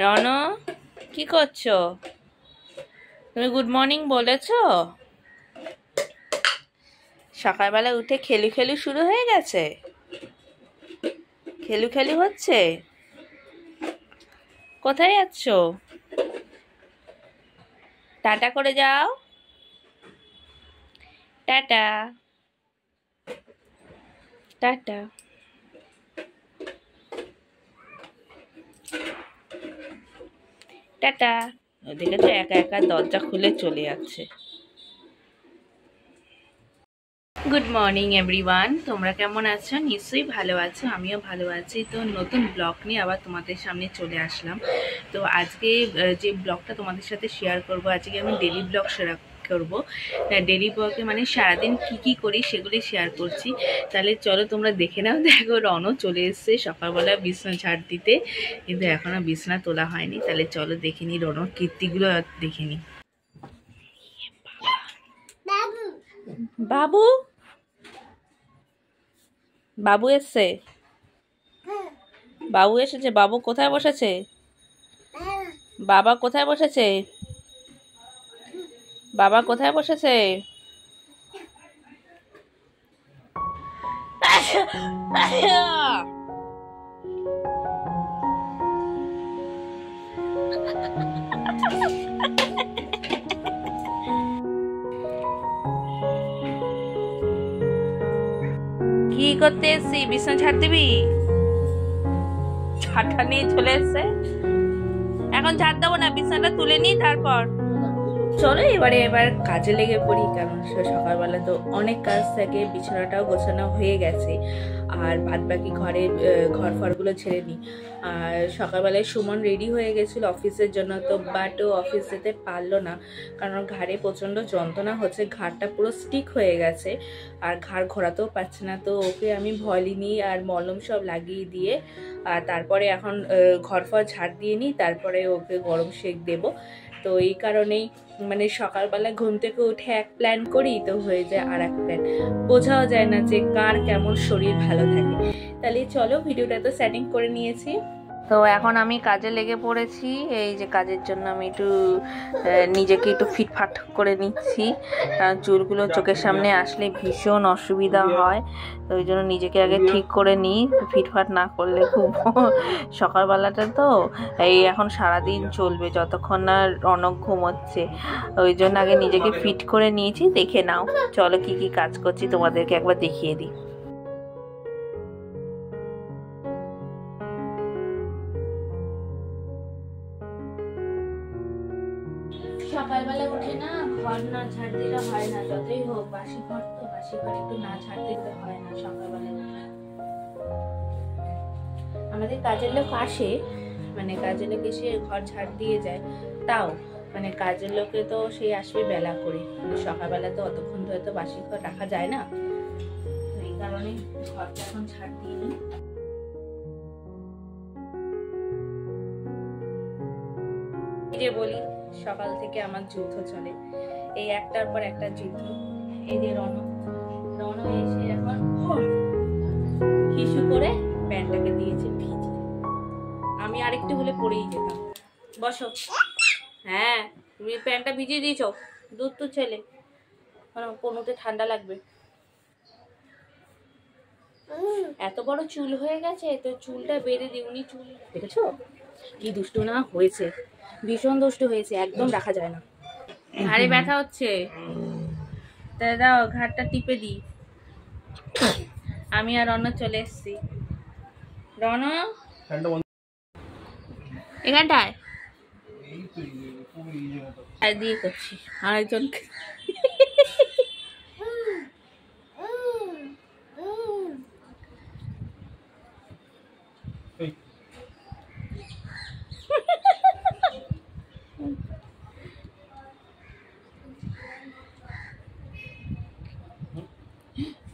রণ, কি করছো? তুমি গুড মর্নিং বলেছো? সকালবেলা উঠে খেলু খেলু শুরু হয়ে গেছে? খেলু খেলু হচ্ছে? কোথায় যাচ্ছ? টাটা করে যাও। Tata tata. টাটা। ওদিকে তো একা একা দরজা খুলে চলে যাচ্ছে। গুড মর্নিং এভরিওয়ান, তোমরা কেমন আছো? নিশ্চয়ই ভালো আছো, আমিও ভালো আছি। তো নতুন ব্লগ নিয়ে আবার তোমাদের সামনে চলে আসলাম। তো আজকে যে ব্লগটা তোমাদের সাথে শেয়ার করব, আজকে আমি ডেলি ব্লগ শেয়ার করব। ডেলি ব্লগে মানে সারাদিন কি করি সেগুলি শেয়ার করছি। তাহলে চলো তোমরা দেখে নাও। দেখো রনও চলে এসছে সকালবেলা বিছনা ঝাড় দিতে, কিন্তু এখনও বিছনা তোলা হয়নি। তাহলে চলো দেখে নিই রনর কীর্তিগুলো, দেখে নিই। বাবু বাবু এসছে, বাবু এসেছে। বাবু কোথায় বসেছে? বাবা কোথায় বসেছে? বাবা কোথায় বসেছে? কি করতে এসছি? বিছানা ছাড় দিবি? ঝাড়টা নিয়ে চলে এসছে। এখন ঝাড় দেবো না, বিছানাটা তুলে নিই তারপর। চলো এবার কাজে লেগে পড়ি, কারণ সকালবেলা তো অনেক কাজ থাকে। বিছানাটাও গোছানো হয়ে গেছে, আর বাদ বাকি ঘর ফরগুলো ছেড়ে নিই। আর সকালবেলায় সুমন রেডি হয়ে গেছিল অফিসের জন্য, তো বাট ও অফিস যেতে পারলো না, কারণ ঘাড়ে প্রচণ্ড যন্ত্রণা হচ্ছে। ঘাড়টা পুরো স্টিক হয়ে গেছে আর ঘাড় ঘোরাতেও পারছে না। তো ওকে আমি ভলিনি আর মলম সব লাগিয়ে দিয়ে আর তারপরে এখন ঘর ফর ঝাড় দিয়ে নিই, তারপরে ওকে গরম সেক দেবো। তো এই কারণেই মানে সকালবেলা ঘুম থেকে উঠে এক প্ল্যান করি, তো হয়ে যায় আর এক প্ল্যান। বোঝাও যায় না যে কার কেমন শরীর ভালো থাকে। তাহলে চলো, ভিডিওটা তো সেটিং করে নিয়েছি। তো এখন আমি কাজে লেগে পড়েছি। এই যে কাজের জন্য আমি একটু নিজেকে একটু ফিটফাট করে নিচ্ছি, কারণ চুলগুলো চোখের সামনে আসলে ভীষণ অসুবিধা হয়। তো ওই জন্য নিজেকে আগে ঠিক করে নিই, ফিটফাট না করলে খুব সকালবেলাটা তো এই এখন সারাদিন চলবে যতক্ষণ না রনক ঘুমোচ্ছে। ওই জন্য আগে নিজেকে ফিট করে নিয়েছি। দেখে নাও, চলো কি কি কাজ করছি তোমাদেরকে একবার দেখিয়ে দিই। সকালবেলা উঠে না ঘর না ঝাড় দিলে হয় না, যতই হোক বাসি ঘর তো, বাসি ঘর একটু না ঝাড় দিতে হয় না সকালবেলা উঠে। আমাদের কাজের লোক আসে, মানে কাজের লোক এসে ঘর ঝাড় দিয়ে যায়, তাও মানে কাজের লোকে তো সেই আসবে বেলা করে, সকালবেলা তো অতক্ষণ ধরে তো বাসি ঘর রাখা যায় না। এই কারণে ঘরটা এখন ঝাড় দিয়ে নিই। যে বলি সকাল থেকে আমার যুদ্ধ চলে, এই একটার পর একটা যুদ্ধ। এই যে রণ এসে এখন হিসু করে প্যান্টটাকে দিয়েছে ভিজে। আমি আরেকটু হলে পরেই যেতাম। বসো। হ্যাঁ, তুমি প্যান্টটা ভিজিয়ে দিয়েছ, দুধ তো ছেলে, কোনোতে ঠান্ডা লাগবে। এত বড় চুল হয়ে গেছে, তো চুলটা বেঁধে দিউনি। চুল দেখেছো কি দুষ্টু না হয়েছে, ভীষণ দুষ্টু হয়েছে, একদম রাখা যায় না। ঘাড়ে ব্যথা হচ্ছে, তাই দাও ঘাড়টা টিপে দিই। আমি আর রণ চলে এসছি। রণ এখানটায় দিয়ে করছি আরেকজনকে।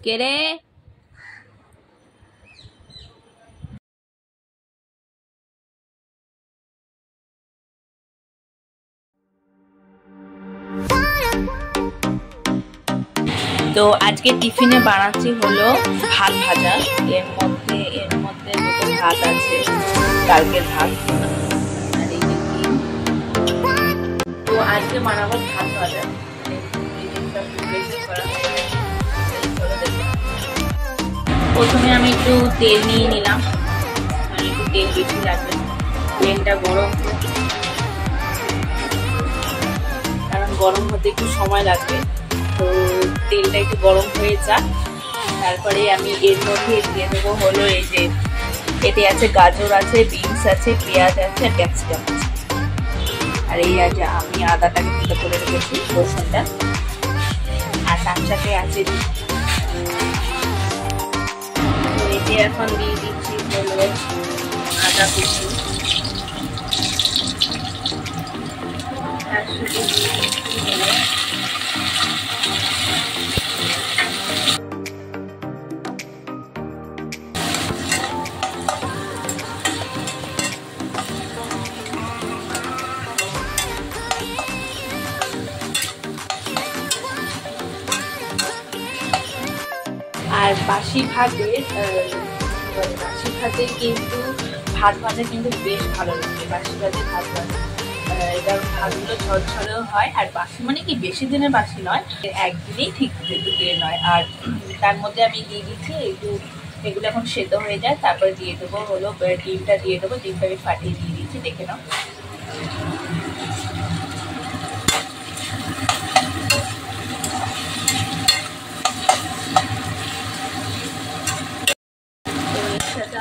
কে রে? তো আজকে টিফিনে বানাচ্ছি হলো ভাত ভাজা। এর মধ্যে দুটো ভাত আছে, কালকের ভাত। আর এই তো আজকে বানাবো ভাত ভাজা। প্রথমে আমি একটু তেল নিয়ে নিলাম, মানে একটু তেল বেশি লাগবে, তেলটা গরম, কারণ গরম হতে একটু সময় লাগবে। তো তেলটা একটু গরম হয়ে যাক, তারপরে আমি এর মধ্যে দিয়ে দেবো হলো এই যে এতে আছে গাজর আছে, বিনস আছে, পেঁয়াজ আছে আর ক্যাপসিকাম আছে, আর এই আছে আমি আদাটাকে তুলে করে রেখেছি, রসুনটা, আর তার সাথে আছে এতে এখন দিয়ে দিচ্ছি হলো আদা কুচি, তার সাথে দিয়ে দিচ্ছি হলো আর বাসি ভাতে কিন্তু ভাত ভাজা কিন্তু বেশ ভালো লাগে। বাসি ভাতে ভাত ভাজা কারণ ভাতগুলো ঝরঝরেও হয়, আর বাসি মানে কি বেশি দিনের বাসি নয়, একদিনেই ঠিক দিয়ে নয়। আর তার মধ্যে আমি দিয়ে দিচ্ছি একটু, এগুলো এখন সেদ্ধ হয়ে যায়, তারপরে দিয়ে দেবো হলো ডিমটা দিয়ে দেবো, ডিমটা আমি ফাটিয়ে দিয়ে দিচ্ছি, দেখে নাও।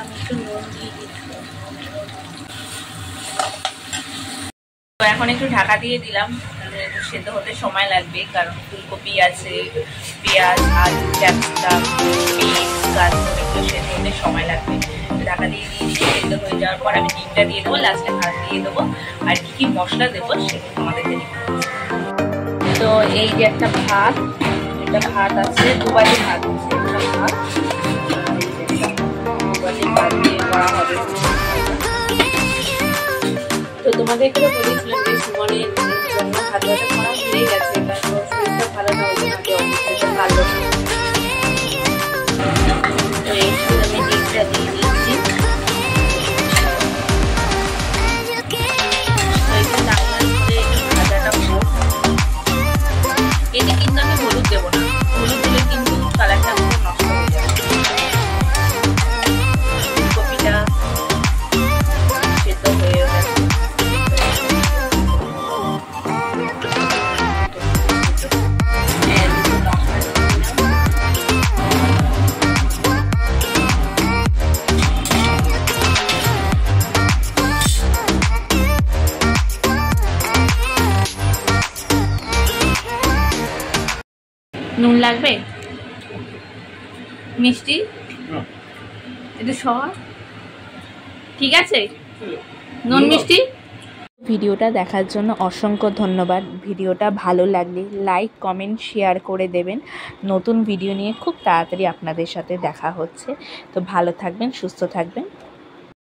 আমি একটু নুন দিয়ে দিচ্ছি, তো এখন একটু ঢাকা দিয়ে দিলাম, একটু সেদ্ধ হতে সময় লাগবে, কারণ ফুলকপি আছে, পেঁয়াজ, আলু, ক্যাপসিকাম, বিনস, গাজর, এগুলো সেদ্ধ হতে সময় লাগবে। ঢাকা দিয়ে দিয়েছি, সেদ্ধ হয়ে যাওয়ার পর আমি ডিমটা দিয়ে দেবো, লাস্টে ভাত দিয়ে দেবো, আর কি কি মশলা দেবো সেগুলো তোমাদেরকে দিই। তো এই যে একটা ভাত, একটা ভাত আছে, দুবাটি ভাত আছে, একটা ভাত, দুবাটি ভাত দিয়ে করা হবে। তো তোমাদেরকে তো বলেছিলাম যে সুমনের জন্য ভাত ভাজা করা হয়ে গেছে, কারণ শরীরটা ভালো না, ওই জন্য অবস্থাটা ভালো। তো এই সাথে আমি ডিমটা দিয়ে দিচ্ছি, ভাজাটা হোক। এতে কিন্তু আমি হলুদ দেবো না, হলুদ দিলে কিন্তু কালারটা পুরো নষ্ট হয়ে যাবে। ফুলকপিটা সেদ্ধ হয়ে গেছে, নুন লাগবে, মিষ্টি একটু সর, ঠিক আছে, নুন মিষ্টি। ভিডিওটা দেখার জন্য অসংখ্য ধন্যবাদ। ভিডিওটা ভালো লাগলে লাইক, কমেন্ট, শেয়ার করে দেবেন। নতুন ভিডিও নিয়ে খুব তাড়াতাড়ি আপনাদের সাথে দেখা হচ্ছে। তো ভালো থাকবেন, সুস্থ থাকবেন।